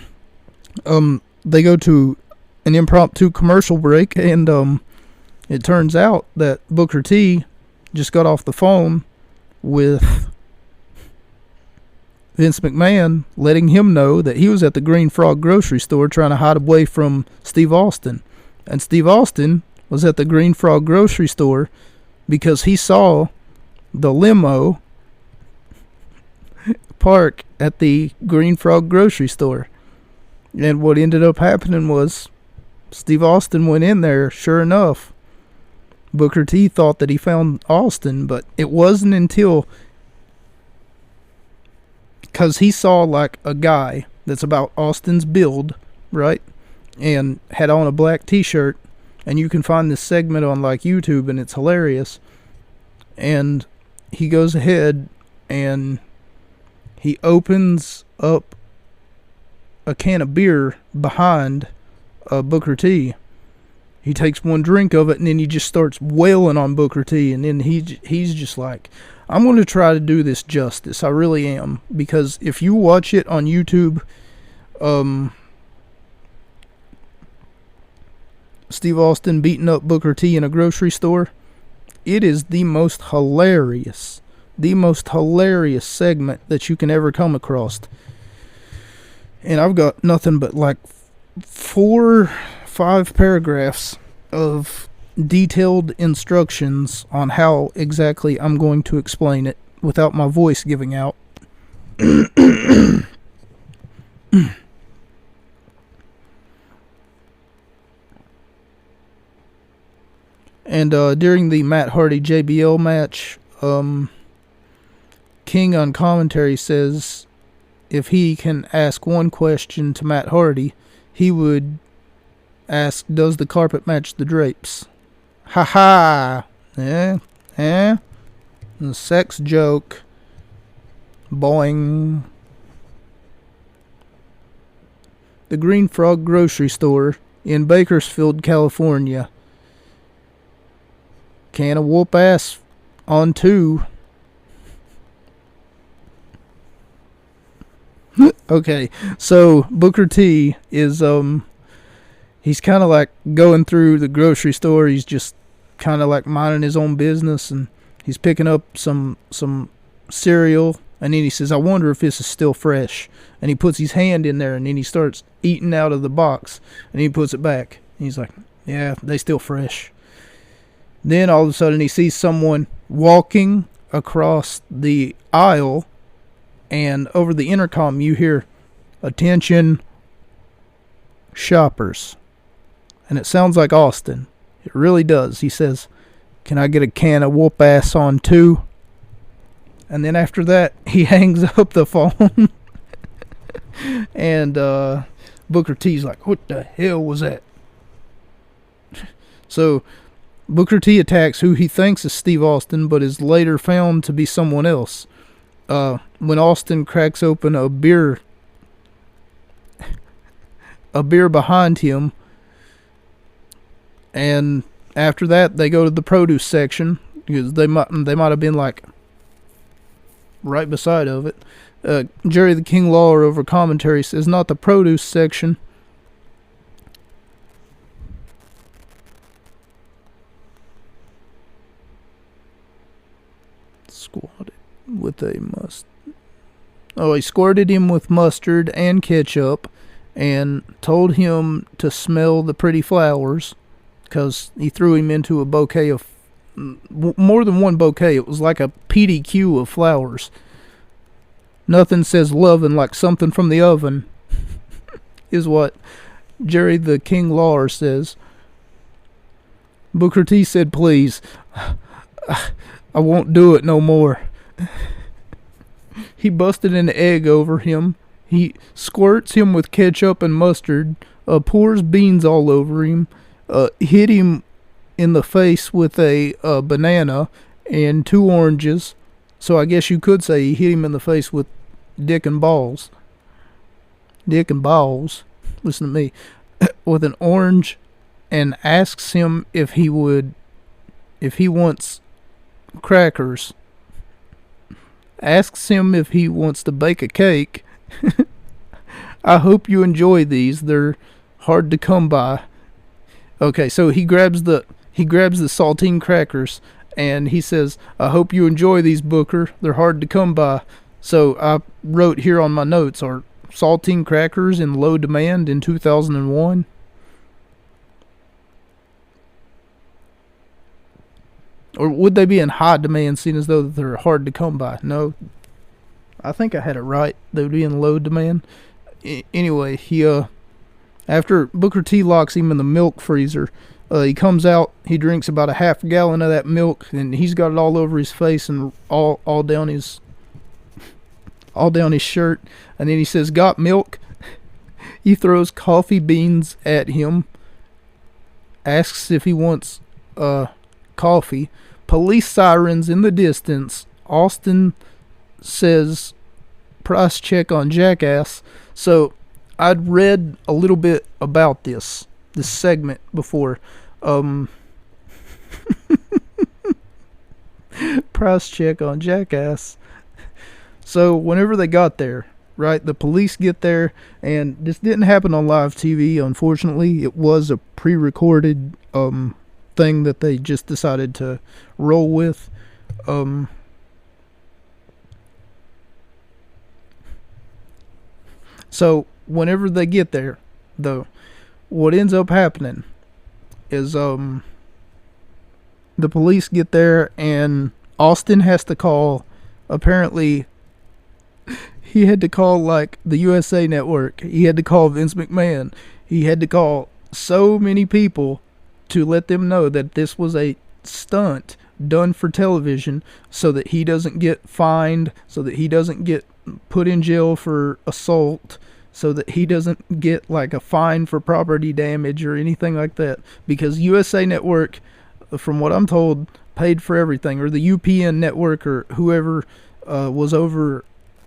go to an impromptu commercial break, and it turns out that Booker T just got off the phone with Vince McMahon, letting him know that he was at the Green Frog grocery store trying to hide away from Steve Austin. And Steve Austin was at the Green Frog grocery store because he saw the limo park at the Green Frog grocery store. And what ended up happening was Steve Austin went in there, sure enough. Booker T thought that he found Austin, but it wasn't until, because he saw like a guy that's about Austin's build, right, and had on a black t-shirt, and you can find this segment on like YouTube, and it's hilarious. And he goes ahead and he opens up a can of beer behind Booker T. He takes one drink of it, and then he just starts wailing on Booker T. And then he's just like, I'm going to try to do this justice. I really am. Because if you watch it on YouTube, Steve Austin beating up Booker T in a grocery store, it is the most hilarious segment that you can ever come across. And I've got nothing but like 4-5 paragraphs of detailed instructions on how exactly I'm going to explain it without my voice giving out. And during the Matt Hardy JBL match, King on commentary says if he can ask one question to Matt Hardy, he would ask, does the carpet match the drapes? Ha ha! A sex joke. Boing. The Green Frog grocery store in Bakersfield, California. Can of whoop ass on 2. Okay, so Booker T is he's kind of like going through the grocery store. He's just kind of like minding his own business, and he's picking up some cereal, and then he says, I wonder if this is still fresh. And he puts his hand in there, and then he starts eating out of the box, and he puts it back. And he's like, yeah, they still fresh. Then all of a sudden he sees someone walking across the aisle, and over the intercom you hear, attention shoppers. And it sounds like Austin. It really does. He says, can I get a can of whoop ass on 2? And then after that, he hangs up the phone. And Booker T's like, what the hell was that? So Booker T attacks who he thinks is Steve Austin, but is later found to be someone else. When Austin cracks open a beer behind him, and after that they go to the produce section, because they might have been like right beside of it. Jerry the King Lawler over commentary says, not the produce section. Squatted with a he squirted him with mustard and ketchup and told him to smell the pretty flowers, because he threw him into a bouquet of more than one bouquet. It was like a PDQ of flowers. Nothing says lovin' like something from the oven, is what Jerry the King Lawler says. Booker T said, please, I won't do it no more. He busted an egg over him. He squirts him with ketchup and mustard, pours beans all over him, hit him in the face with a banana and 2 oranges. So I guess you could say he hit him in the face with dick and balls. Dick and balls. Listen to me. With an orange, and asks him if he wants crackers. Asks him if he wants to bake a cake. I hope you enjoy these. They're hard to come by. Okay, so he grabs the saltine crackers, and he says, I hope you enjoy these, Booker. They're hard to come by. So I wrote here on my notes, are saltine crackers in low demand in 2001? Or would they be in high demand, seeing as though they're hard to come by? No, I think I had it right. They would be in low demand. Anyway, he after Booker T locks him in the milk freezer, he comes out. He drinks about a half gallon of that milk, and he's got it all over his face and all down his shirt. And then he says, "Got milk?" He throws coffee beans at him. Asks if he wants coffee. Police sirens in the distance. Austin says, price check on jackass. So I'd read a little bit about this segment before. Price check on jackass. So whenever they got there, right, the police get there, and this didn't happen on live TV, unfortunately. It was a pre-recorded thing that they just decided to roll with. So whenever they get there, though, what ends up happening is the police get there, and Austin has to call. Apparently he had to call like the USA Network. He had to call Vince McMahon. He had to call so many people to let them know that this was a stunt done for television so that he doesn't get fined, so that he doesn't get put in jail for assault, so that he doesn't get like a fine for property damage or anything like that. Because USA Network, from what I'm told, paid for everything, or the UPN network, or whoever was over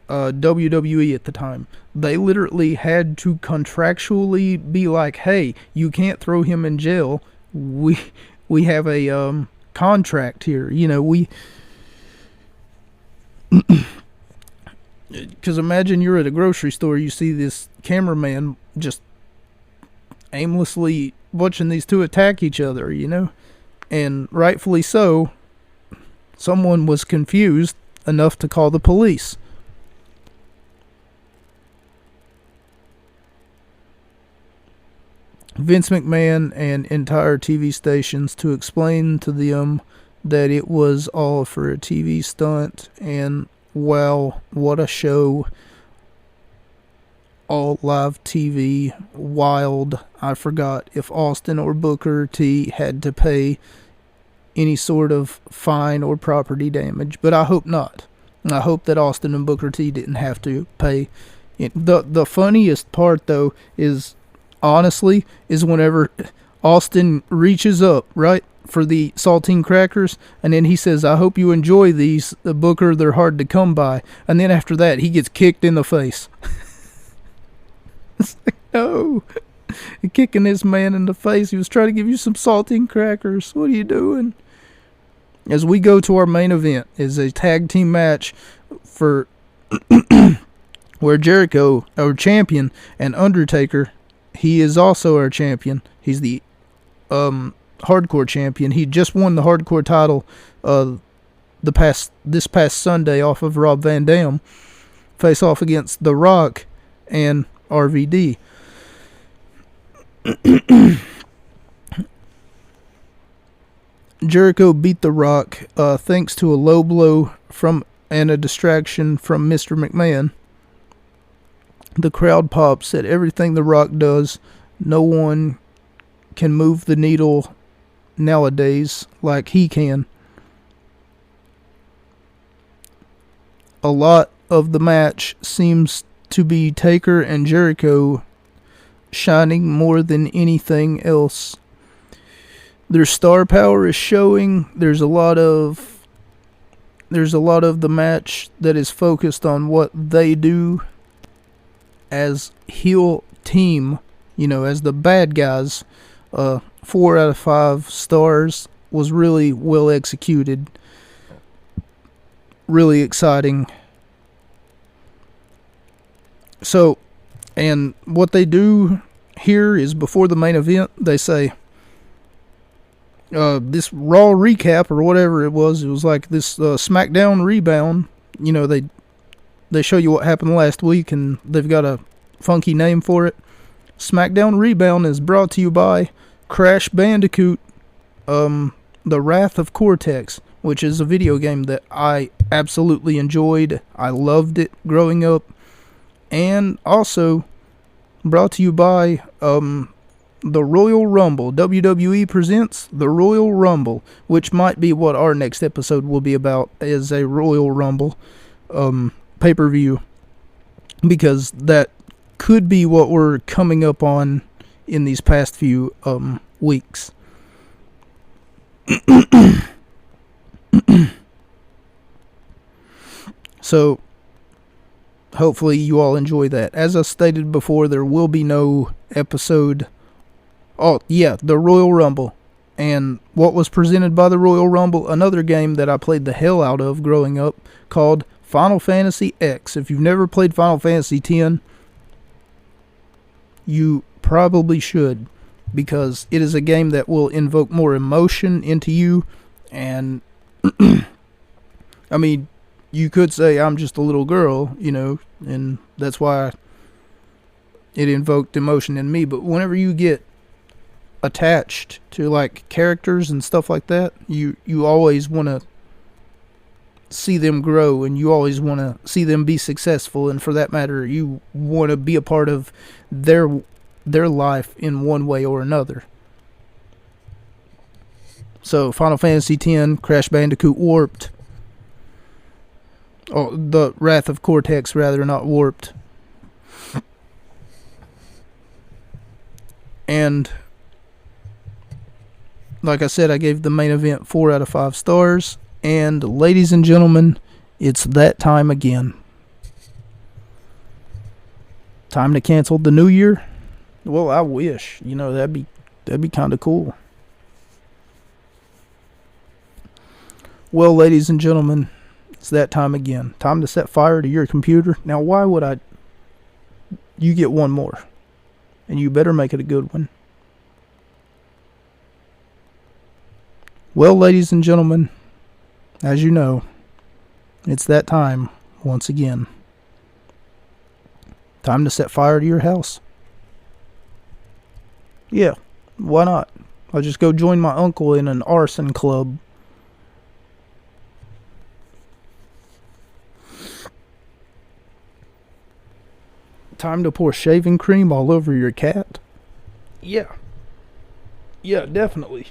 WWE at the time. They literally had to contractually be like, hey, you can't throw him in jail. We have a contract here. You know, because imagine you're at a grocery store, you see this cameraman just aimlessly watching these two attack each other, you know? And rightfully so, someone was confused enough to call the police. Vince McMahon and entire TV stations to explain to them that it was all for a TV stunt, and wow, what a show. All live TV, wild. I forgot if Austin or Booker T had to pay any sort of fine or property damage, but I hope not. I hope that Austin and Booker T didn't have to pay it. The funniest part, though, is honestly, is whenever Austin reaches up, right, for the saltine crackers, and then he says, I hope you enjoy these, Booker, they're hard to come by. And then after that, he gets kicked in the face. It's like, no. You're kicking this man in the face. He was trying to give you some saltine crackers. What are you doing? As we go to our main event, is a tag team match for where Jericho, our champion, and Undertaker, he is also our champion. He's the hardcore champion. He just won the hardcore title this past Sunday off of Rob Van Dam. Face off against The Rock and RVD. Jericho beat The Rock thanks to a low blow and a distraction from Mr. McMahon. The crowd pops at everything The Rock does. No one can move the needle nowadays like he can. A lot of the match seems to be Taker and Jericho shining more than anything else. Their star power is showing. There's a lot of the match that is focused on what they do as heel team, you know, as the bad guys. 4 out of 5 stars, was really well executed. Really exciting. So, and what they do here is before the main event, they say, this Raw recap or whatever it was like this SmackDown rebound. You know, they show you what happened last week, and they've got a funky name for it. SmackDown Rebound is brought to you by Crash Bandicoot, The Wrath of Cortex, which is a video game that I absolutely enjoyed. I loved it growing up. And also brought to you by the Royal Rumble. WWE presents the Royal Rumble, which might be what our next episode will be about, is a Royal Rumble pay-per-view, because that could be what we're coming up on in these past few weeks. So hopefully you all enjoy that. As I stated before, there will be no episode. Oh yeah, the Royal Rumble. And what was presented by the Royal Rumble? Another game that I played the hell out of growing up, called Final Fantasy X. If you've never played Final Fantasy X, you probably should, because it is a game that will invoke more emotion into you. And I mean, you could say I'm just a little girl, you know, and that's why it invoked emotion in me. But whenever you get attached to like characters and stuff like that, you always want to see them grow, and you always want to see them be successful, and for that matter, you want to be a part of their life in one way or another. So, Final Fantasy X, Crash Bandicoot Warped. Oh, the Wrath of Cortex, rather, not Warped. And, like I said, I gave the main event 4 out of 5 stars. And, ladies and gentlemen, it's that time again. Time to cancel the new year? Well, I wish. That'd be kind of cool. Well, ladies and gentlemen, it's that time again. Time to set fire to your computer. Now, why would I? You get one more. And you better make it a good one. Well, ladies and gentlemen, as you know, it's that time once again. Time to set fire to your house. Yeah, why not? I'll just go join my uncle in an arson club. Time to pour shaving cream all over your cat? Yeah. Yeah, definitely.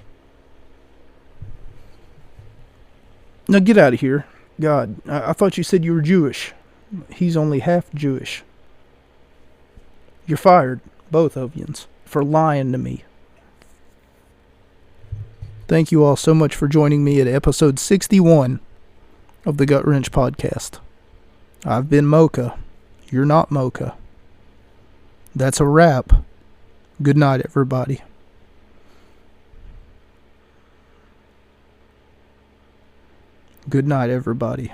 Now get out of here. God, I thought you said you were Jewish. He's only half Jewish. You're fired, both of yous, for lying to me. Thank you all so much for joining me at episode 61 of the Gut Wrench Podcast. I've been Mocha. You're not Mocha. That's a wrap. Good night, everybody. Good night, everybody.